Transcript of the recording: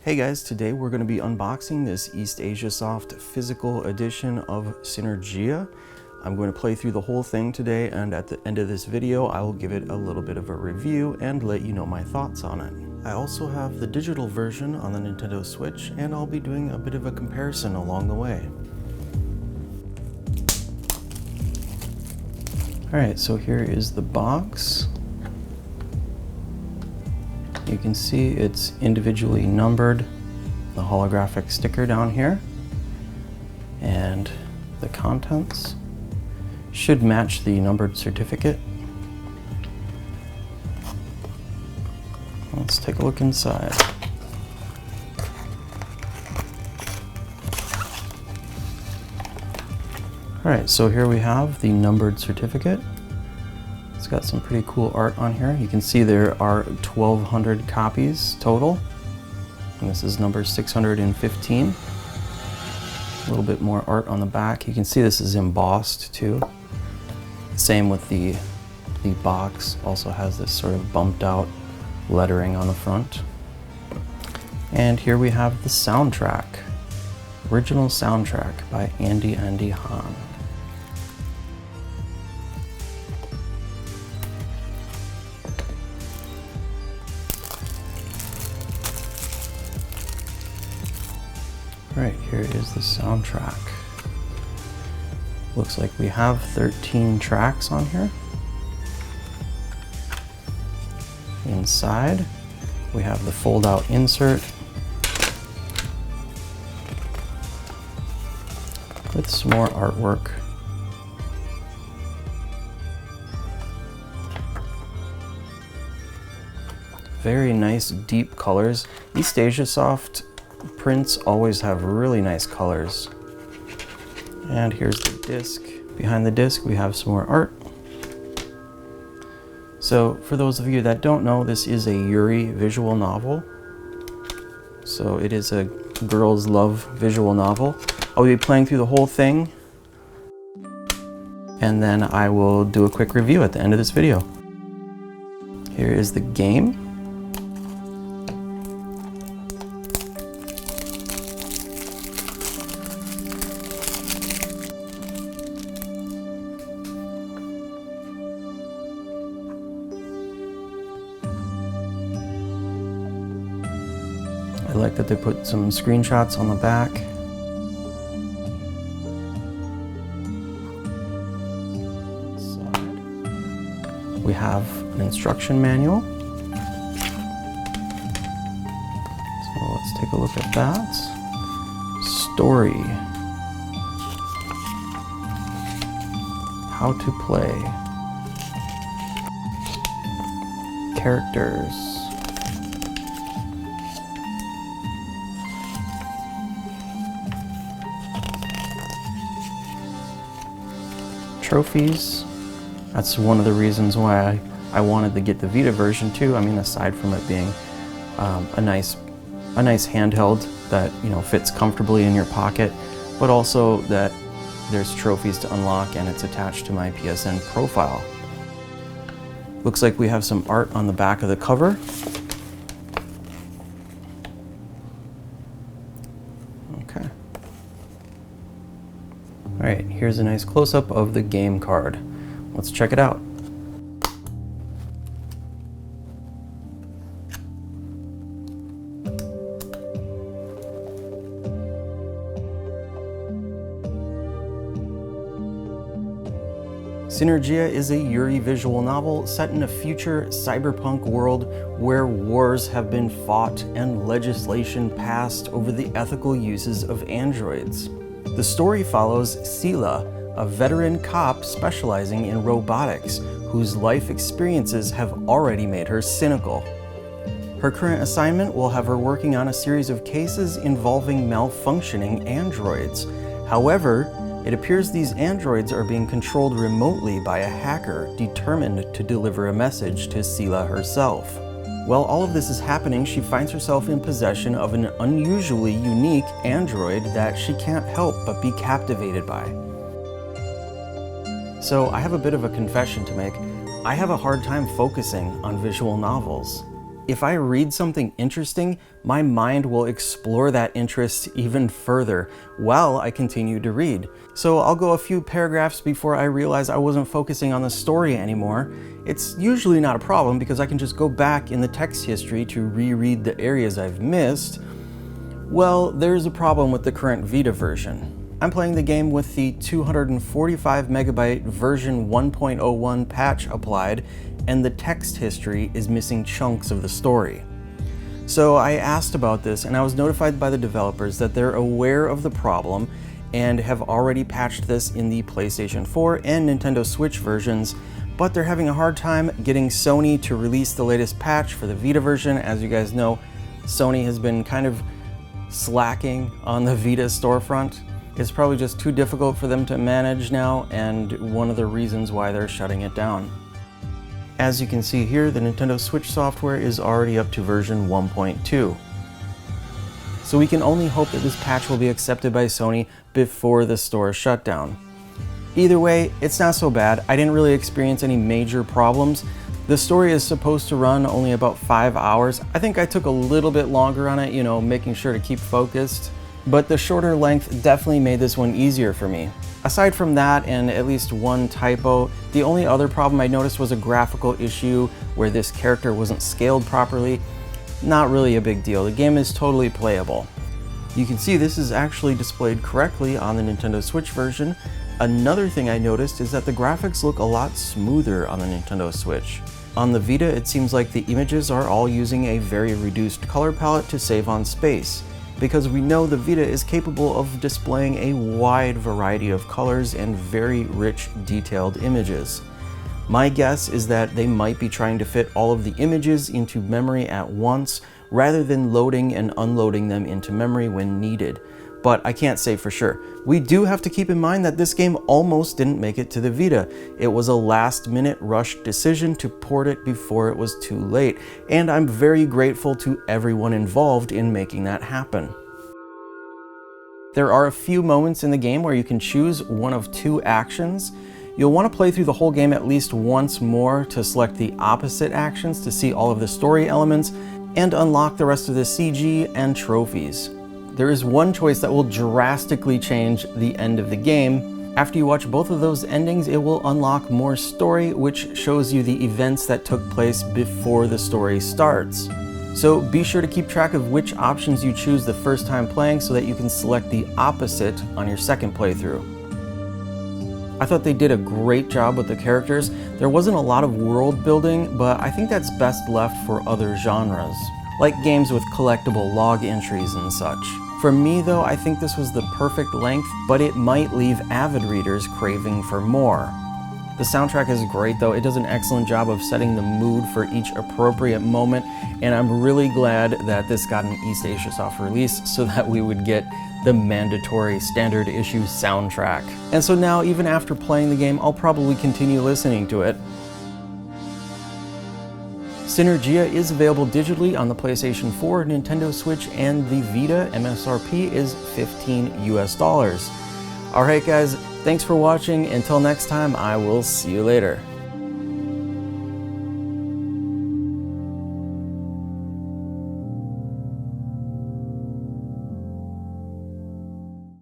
Hey guys, today we're going to be unboxing this EastAsiaSoft Physical Edition of Synergia. I'm going to play through the whole thing today, and at the end of this video I will give it a little bit of a review and let you know my thoughts on it. I also have the digital version on the Nintendo Switch, and I'll be doing a bit of a comparison along the way. Alright, so here is the box. You can see it's individually numbered, the holographic sticker down here, and the contents should match the numbered certificate. Let's take a look inside. Alright, so here we have the numbered certificate. It's got some pretty cool art on here. You can see there are 1,200 copies total, and this is number 615. A little bit more art on the back. You can see this is embossed too. Same with the box, also has this sort of bumped out lettering on the front. And here we have the soundtrack. Original soundtrack by Andy Han. Right, here is the soundtrack. Looks like we have 13 tracks on here. Inside, we have the fold-out insert with some more artwork. Very nice deep colors. EastAsiaSoft prints always have really nice colors. And here's the disc. Behind the disc we have some more art. So for those of you that don't know, this is a Yuri visual novel. So it is a girls love visual novel. I'll be playing through the whole thing, and then I will do a quick review at the end of this video. Here is the game. I like that they put some screenshots on the back. We have an instruction manual. So let's take a look at that. Story. How to play. Characters. Trophies. That's one of the reasons why I wanted to get the Vita version too. I mean, aside from it being a nice handheld that, you know, fits comfortably in your pocket, but also that there's trophies to unlock and it's attached to my PSN profile. Looks like we have some art on the back of the cover. Okay. All right, here's a nice close-up of the game card. Let's check it out. Synergia is a Yuri visual novel set in a future cyberpunk world where wars have been fought and legislation passed over the ethical uses of androids. The story follows Sila, a veteran cop specializing in robotics, whose life experiences have already made her cynical. Her current assignment will have her working on a series of cases involving malfunctioning androids. However, it appears these androids are being controlled remotely by a hacker determined to deliver a message to Sila herself. While all of this is happening, she finds herself in possession of an unusually unique android that she can't help but be captivated by. So I have a bit of a confession to make. I have a hard time focusing on visual novels. if I read something interesting, my mind will explore that interest even further while I continue to read. So I'll go a few paragraphs before I realize I wasn't focusing on the story anymore. It's usually not a problem because I can just go back in the text history to reread the areas I've missed. Well, there's a problem with the current Vita version. I'm playing the game with the 245 megabyte version 1.01 patch applied, and the text history is missing chunks of the story. So I asked about this, and I was notified by the developers that they're aware of the problem and have already patched this in the PlayStation 4 and Nintendo Switch versions, but they're having a hard time getting Sony to release the latest patch for the Vita version. As you guys know, Sony has been kind of slacking on the Vita storefront. It's probably just too difficult for them to manage now, and one of the reasons why they're shutting it down. As you can see here, the Nintendo Switch software is already up to version 1.2. So we can only hope that this patch will be accepted by Sony before the store shutdown. Either way, it's not so bad. I didn't really experience any major problems. The story is supposed to run only about 5 hours. I think I took a little bit longer on it, making sure to keep focused. But the shorter length definitely made this one easier for me. Aside from that and at least one typo, the only other problem I noticed was a graphical issue where this character wasn't scaled properly. Not really a big deal. The game is totally playable. You can see this is actually displayed correctly on the Nintendo Switch version. Another thing I noticed is that the graphics look a lot smoother on the Nintendo Switch. On the Vita, it seems like the images are all using a very reduced color palette to save on space, because we know the Vita is capable of displaying a wide variety of colors and very rich, detailed images. My guess is that they might be trying to fit all of the images into memory at once, rather than loading and unloading them into memory when needed. But I can't say for sure. We do have to keep in mind that this game almost didn't make it to the Vita. It was a last-minute rushed decision to port it before it was too late, and I'm very grateful to everyone involved in making that happen. There are a few moments in the game where you can choose one of two actions. You'll want to play through the whole game at least once more to select the opposite actions to see all of the story elements and unlock the rest of the CG and trophies. There is one choice that will drastically change the end of the game. After you watch both of those endings, it will unlock more story, which shows you the events that took place before the story starts. So be sure to keep track of which options you choose the first time playing so that you can select the opposite on your second playthrough. I thought they did a great job with the characters. There wasn't a lot of world building, but I think that's best left for other genres, like games with collectible log entries and such. For me though, I think this was the perfect length, but it might leave avid readers craving for more. The soundtrack is great though. It does an excellent job of setting the mood for each appropriate moment, and I'm really glad that this got an EastAsiaSoft release so that we would get the mandatory standard issue soundtrack. And so now, even after playing the game, I'll probably continue listening to it. Synergia is available digitally on the PlayStation 4, Nintendo Switch, and the Vita. MSRP is $15 US. Alright guys, thanks for watching. Until next time, I will see you later.